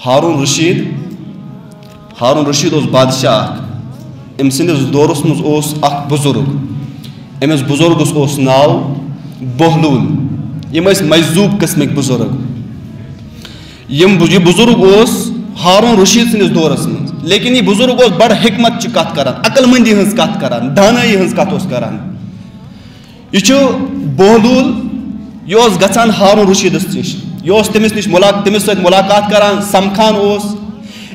ہارون رشید اس بادشاہ ام سندس دورس مز اخ بزرگ امس بزرگس اس ناو بہلول یم مجذوب قسمک بزرگ یہ بزرگ اس ہارون رشید سندس دورس مز لیکن یہ بزرگ اس بڑ حکمت چی کت کران عقل مندی ہنز کت کران دانائی ہنز کت اس کران یہ بہلول یہ گژھان ہارون رشیدس نش یہ تمس نش تمس ست ملاقات کران سمکھان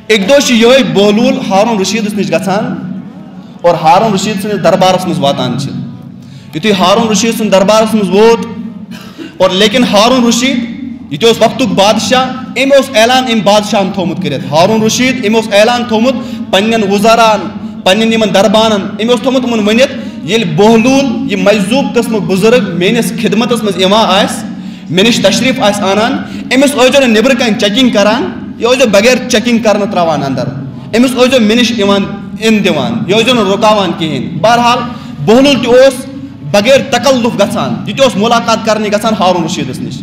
ایک دہ یہ بہلول ہارون رشیدس نش گژھان اور ہارون رشید سندس دربارس مز واتان یتھے ہارون رشید سن دربارس مز ووت اور لیکن ہارون رشید یہ وقتک بادشاہ اعلان ام بادشاہن تھومت کرت ہارون رشید اعلان تھومت پنن وزران پنن دربانن تھومت ونت یل بہلول یہ مجذوب قسم بزرگ میس خدمتس مز مے نش تشریف آنان امس نا نبر کن چیکنگ کران یہ بغیر چیکنگ کرنے تراوان اندر امس مے نش دان یہ رکاوان کہین بہرحال بہلول تہ بغیر تکلف گژھان یہ ملاقات کرنے گژھان ہارون رشیدس نش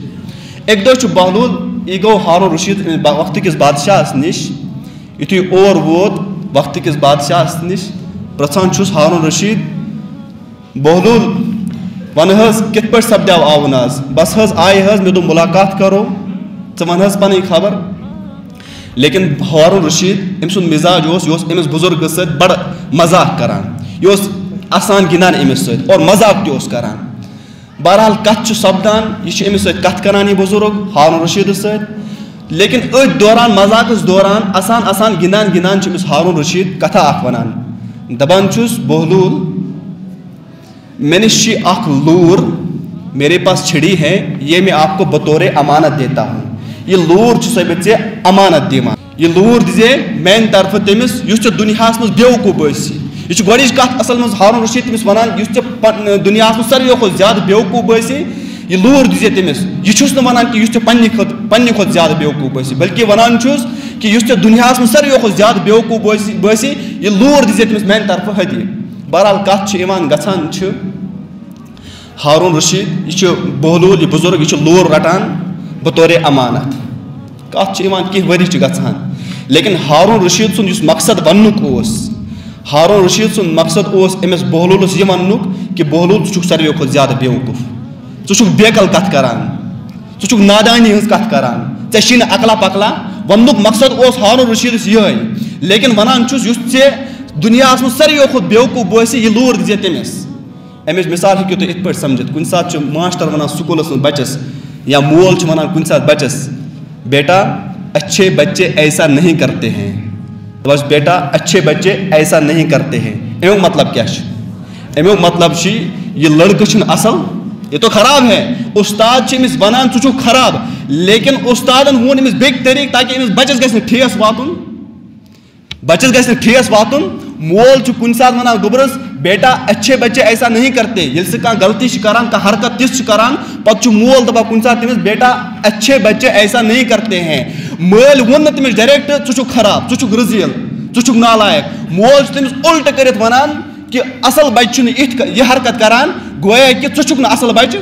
ایک دہ بہلول یہ گو ہارون رشید وقت کس بادشاہ نش یتھے اور ووت وقت کس بادشاہ نش پرژھان چھس ہارون رشید بہلول ون حظ کت پہ سپدیو آون آز بس حظ آئے حظ مے دو ملاقات کرو ون حظ پن خبر لیکن ہارون رشید سند مزاج یہ امس بزرگ ست بڑ مذاق کران یہ آسان گندان امس ست اور مذاق تہ کران بہرحال کت سپدان یہ امس ست کت کران یہ بزرگ ہارون رشید ست لیکن ات دوران مذاقس دوران آسان آسان گندان گندان امس ہارون رشید کتھا اخ ونان دپان چھس بہلول میں نش اخ لور میرے پاس چھڑی ہے یہ میں آپ کو بطور امانت دیتا ہوں یہ لور سا ژے امانت دیوان یہ لور دیزے میان طرف تمس اس دنیا مز بیوقوف سی یہ گوڑچ کت اصل مز ہارون رشید تمس ونان اس دنیا مز ساروی کھت زیادہ بیوقوف سی یہ لور دیزے تمس یہ ونان کہ پنہ کھت زیادہ بیوقوف سی بلکہ ونان چھس کہ اس دنیا مز ساروی کھت زیادہ بیوقوف بسی یہ لور دیزے تمس میان طرف ہدیہ بہرحال کت گژھان ہارون رشید یہ بہلول یہ بزرگ یہ لور رٹان بطور امانت کت کی وری گژھان لیکن ہارون رشید سن مقصد ونک ہارون رشید سن مقصد امس بہلولس یہ ونک کہ بہلول ژٕ چھُکھ ساروی کھۄتہٕ زیادہ بیوقوف ژٕ چھُکھ بیقل کت کران ژٕ چھُکھ نادانی ہنز کت کران ژےٚ چھی نہٕ عقلا پکلا وننُک مقصد ہارون رشیدس یہ لیکن ونان چھُس یُس ژےٚ دنیا مز ساروی کھۄتہٕ بیوقوف بٲسی یہ لور دیزے تمس امچ مثال ہیٚکِو تُہۍ یِتھ پٲٹھۍ سمجھِتھ کُنہِ ساتہٕ چھُ ماسٹر ونان سکوٗلس منٛز بچس یا مول چھُ ونان کُنہِ ساتہٕ بچس بیٹا اچھے بچے ایسا نہیں کرتے ہیں بس بیٹا اچھے بچے ایسا نہیں کرتے ہیں امیُک مطلب کیا چھُ امیُک مطلب چھُ یہ لڑکہٕ چھُنہٕ اصل یہ تو خراب ہے استاد چھُ أمِس ونان ژٕ چھُکھ خراب لیکن استادن وون أمِس بیٚکہِ طریٖقہٕ تاکہِ أمِس بچس گژھِ نہٕ ٹھیس واتُن بچس گژھِ نہٕ ٹھیس واتُن مول چھُ کُنہِ ساتہٕ ونان گوٚبرس بیٹا اچھے بچے ایسا نہیں کرتے ییٚلہِ سُہ کانٛہہ غلطی چھُ کران کانٛہہ حرکت تِژھ چھُ کران پتہٕ چھُ مول دپان کُنہِ ساتہٕ تٔمِس بیٹا اچھے بچے ایسا نہیں کرتے ہیں مٲلۍ ووٚن نہٕ تٔمِس ڈایریکٹ ژٕ چھُکھ خراب ژٕ چھُکھ رٔزیٖل ژٕ چھُکھ نالایق مول چھُ تٔمِس اُلٹہٕ کٔرِتھ ونان کہ اصل بچہ چھُنہٕ یہِ حرکت کران گویا کہ ژٕ چھُکھ نہٕ اصل بچہ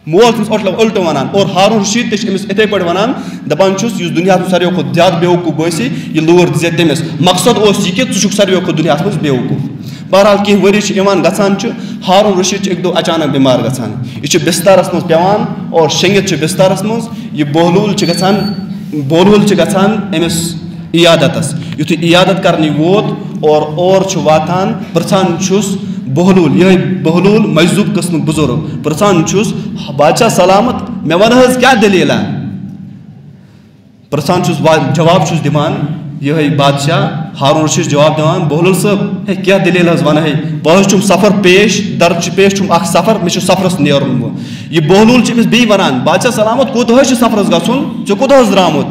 مول چھُس اُلٹہٕ ونان اور ہارون رشید تہِ چھُ أمِس یِتھے پٲٹھۍ ونان دپان چھُس یُس دُنیاہس منٛز ساروی کھۄتہٕ زیادٕ بیوقوٗف بٲسی یہِ لور دیزے تٔمِس مقصد اوس یہِ کہ ژٕ چھُکھ ساروی کھۄتہٕ دُنیاہس منٛز بیوقوٗف بہرحال کینٛہہ ؤری چھِ یِوان گژھان چھُ ہارون رشید چھُ اَکہِ دۄہ اچانک بٮ۪مار گژھان یہِ چھُ بسترس منٛز پیٚوان اور شیٚنگِتھ چھُ بسترس منٛز یہِ بہلول چھُ گژھان أمِس عیادتس یُتھُے عیادت کرنہِ ووت اور چھُ واتان پرژھان چھُس بہلول یہ بہلول مجذوب قسمک بزرگ پرژھان چھُس بادشاہ سلامت مےٚ ون حظ کیٛاہ دٔلیٖلا پرژھان چھُس جواب چھُس دِوان یہ بادشاہ ہارون رشید جواب دِوان بہلول صٲب ہے کیٛاہ دٔلیٖل حظ ون ہے بہٕ حظ چھُم سفر پیش درد چھُ پیش چھُم اکھ سفر مےٚ چھُ سفرس نیرُن یہ بہلول چھُ أمِس بیٚیہِ ونان بادشاہ سلامت کوٚت حظ چھُ سفرس گژھُن ژےٚ کوٚت حظ درٛامُت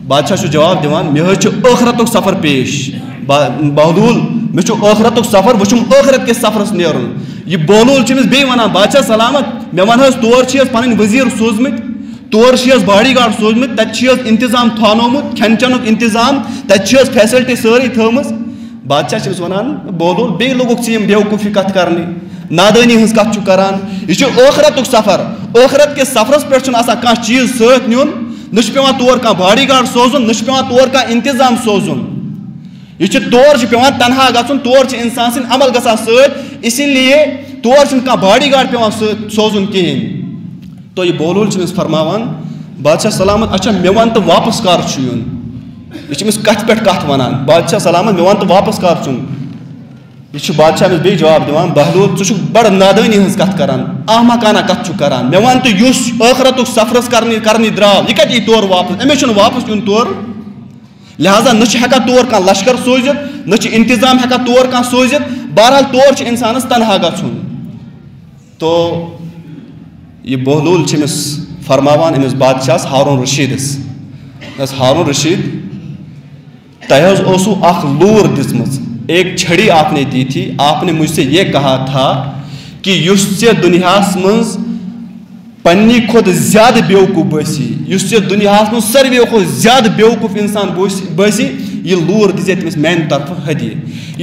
بادشاہ چھُ جواب دِوان مےٚ حظ چھُ ٲخرتُک سفر پیش بہلول مےٚ چھُ ٲخرتُک سفر بہٕ چھُم ٲخرت کِس سفرس نیرُن یہ بہلول چھُ أمِس بیٚیہِ ونان بادشاہ سلامت مےٚ ون حظ تور چھِ حظ پنٕنۍ وزیٖر سوٗزمٕتۍ تور چھِ حظ باڈی گاڈ سوٗزمٕتۍ تتہِ چھِ حظ انتظام تھاونومُت کھٮ۪ن چٮ۪نُک انتظام تتہِ چھِ حظ فیسلٹی سٲرٕے تھٲومٕژ بادشاہ چھِ أمِس ونان بہلول بیٚیہِ لوگُکھ ژٕ یِم بیوقوٗفی کتھ کرنہِ نادٲنی ہٕنٛز کتھ چھُ کران یہِ چھُ ٲخرتُک سفر ٲخرت کِس سفرس پٮ۪ٹھ چھُنہٕ آسان کانٛہہ چیٖز سۭتۍ نیُن نش پیوان تور کا باڈی گارڈ سوزن نش پیوان تور کا انتظام سوزن یہ تور پیوان تنہا گژھن تور انسان سن عمل گژھان ست اسی لیے تور چھنہ کانٛہہ باڈی گارڈ پیوان سوزن کہین تو یہ بہلول چھس فرماوان بادشاہ سلامت اچھا مے ون تو واپس کر یون یہ کت پہ کت ونان بادشاہ سلامت مے ون تو واپس کر چون یہ بادشاہ امس بیٚیہِ جواب دِوان بہلول ژٕ چھُکھ بڑٕ نادٲنی ہٕنٛز کتھ کران احمقانہ کتھ چھُکھ کران مے ون تو یُس ٲخرتُک سفرس کرنہِ درٛاو یہِ کتہِ یی تور واپس أمِس چھُنہٕ واپس یُن تور لہذا نہ چھُ ہٮ۪کان تور کانٛہہ لشکر سوٗزِتھ نہ چھُ انتظام ہٮ۪کان تور کانٛہہ سوٗزِتھ بہرحال تور چھُ انسانس تنہا گژھُن تو یہ بہلول چھِ أمِس فرماوان أمِس بادشاہس ہارون رشیدس ہارون رشید تۄہہِ حظ اوسوُ اکھ لوٗر دِژمٕژ ایک چھڑی آپ نے دی تھی آپ نے مجھ سے یہ کہا تھا کہ یُس ژےٚ دُنیاہس منٛز پننی کھۄتہٕ زیادٕ بیوقوٗف بٲسی یُس ژےٚ دُنیاہس منٛز ساروِیو کھۄتہٕ زیادٕ بیوقوٗف انسان بٲسی یہِ لوٗر دِژے تٔمِس میانہِ طرفہٕ ہدیہِ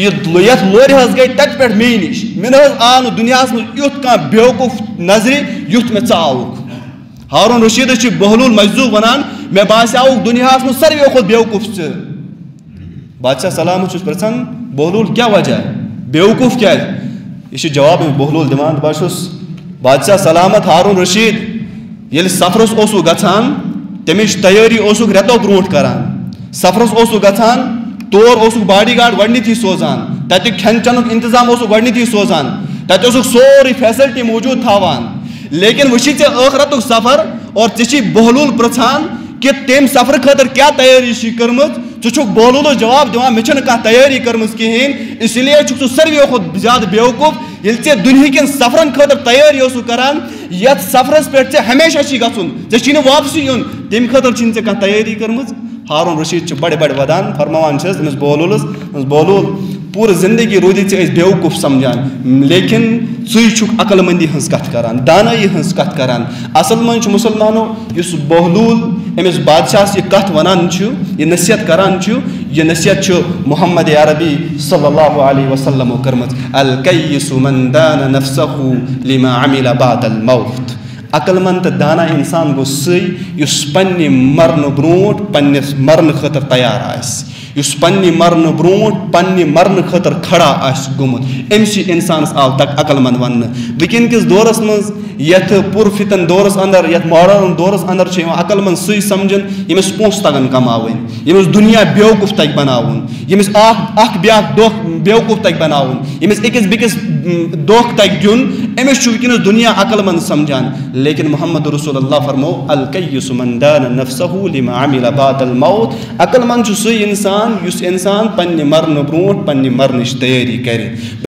یتھ لورِ حظ گٔے تتہِ پٮ۪ٹھ مے نِش مےٚ نہ حظ آو نہٕ دُنیاہس منٛز یُتھ کانٛہہ بیوقوٗف نظرِ یُتھ مےٚ ژٕ آوُکھ ہارون رشیدس چھُ بہلول مجذوٗب ونان مےٚ باسیوُکھ دُنیاہس منٛز ساروِیو کھۄتہٕ بیوقوٗف ژٕ بادشاہ سلامت چھُس پرژھان بہلول کیا وجہ بیوقوٗف کیٛازِ یہ چھُ جواب بہلول دِوان بہٕ چھُس بادشاہ سلامت ہارون رشید ییٚلہِ سفرس اوسوٕ گژھان تمِچ تیٲری اوسُکھ رٮ۪تو برونٛٹھ کران سفرس اوسوٕ گژھان تور اوسُکھ باڈی گارڈ گۄڈنیتھٕے سوزان تتیُک کھٮ۪ن چٮ۪نُک انتظام اوسُکھ گۄڈنیتھٕے سوزان تتہِ اوسُکھ سورُے فیسلٹی موٗجوٗد تھاوان لیکن وٕچھی ژےٚ ٲخرتُک سفر اور ژےٚ چھی بہلول پرژھان کہ تمہِ سفرٕ خٲطرٕ کیٛاہ تیٲری چھِ کٔرمٕژ ژٕ چھُکھ بہلولس جواب دِوان مےٚ چھنہٕ کانٛہہ تیٲری کٔرمٕژ کِہیٖنۍ اسی لیے چھُکھ ژٕ ساروِیو کھۄتہٕ زیادٕ بیوقوٗف ییٚلہِ ژےٚ دُنہِکٮ۪ن سفرن خٲطرٕ تیٲری اوسُکھ کران یتھ سفرس پٮ۪ٹھ ژےٚ ہمیشہ چھی گژھُن ژےٚ چھی نہٕ واپسٕے یُن تمہِ خٲطرٕ چھِنہٕ ژےٚ کانٛہہ تیٲری کٔرمٕژ ہارون رشید چھُ بڑِ بڑِ ودان فرماوان چھس أمِس بہلولس بہلول پوٗرٕ زندگی روٗدی ژےٚ أسۍ بیوقوٗف سمجھان لیکن ژٕے چھُکھ عقل مندی ہٕنٛز کتھ کران دانٲیی ہٕنٛز کتھ کران اصل منٛز چھُ مُسلمانو یُس بہلول أمِس بادشاہس یہِ کتھ ونان چھُ یہِ نصیحت کران چھُ یہ نصیحت چھُ محمد عربی صلی اللہ علیہ وسلمو کٔرمٕژ الکیس من دان نفسه لما عمل بعد الموت عقل مند تہٕ دانا انسان گوٚو سُے یُس پننہِ مرنہٕ برونٛٹھ پننِس مرنہٕ خٲطرٕ تیار آسہِ یُس پننہِ مرنہٕ برونٛٹھ پننہِ مرنہٕ خٲطرٕ کھڑا آسہِ گوٚمُت أمسٕے انسانس آو عقل مند وننہٕ وٕنکیٚن کِس دورس منٛز یتھ پُرفتن دورس اندر یتھ ماڈٲرن دورس اندر چھُ یِوان عقل مند سُے سمجھن ییٚمِس پونٛسہٕ تگن کماوٕنۍ ییٚمِس دُنیا بیوقوٗف تگہِ بناوُن ییٚمِس اکھ بیاکھ دۄہ بیوقوٗف تگہِ بناوُن ییٚمِس أکِس بیٚکِس دھوکہٕ تگہِ دیُن أمِس چھُ وٕنکیٚنس دُنیا عقل مند سمجھان لیکن محمد رسول اللہ فرمو الکیس من دان نفسه لما عمل بعد الموت عقل مند چھُ سُے انسان یُس انسان پننہِ مرنہٕ برونٛٹھ پننہِ مرنٕچ تیٲری کرِ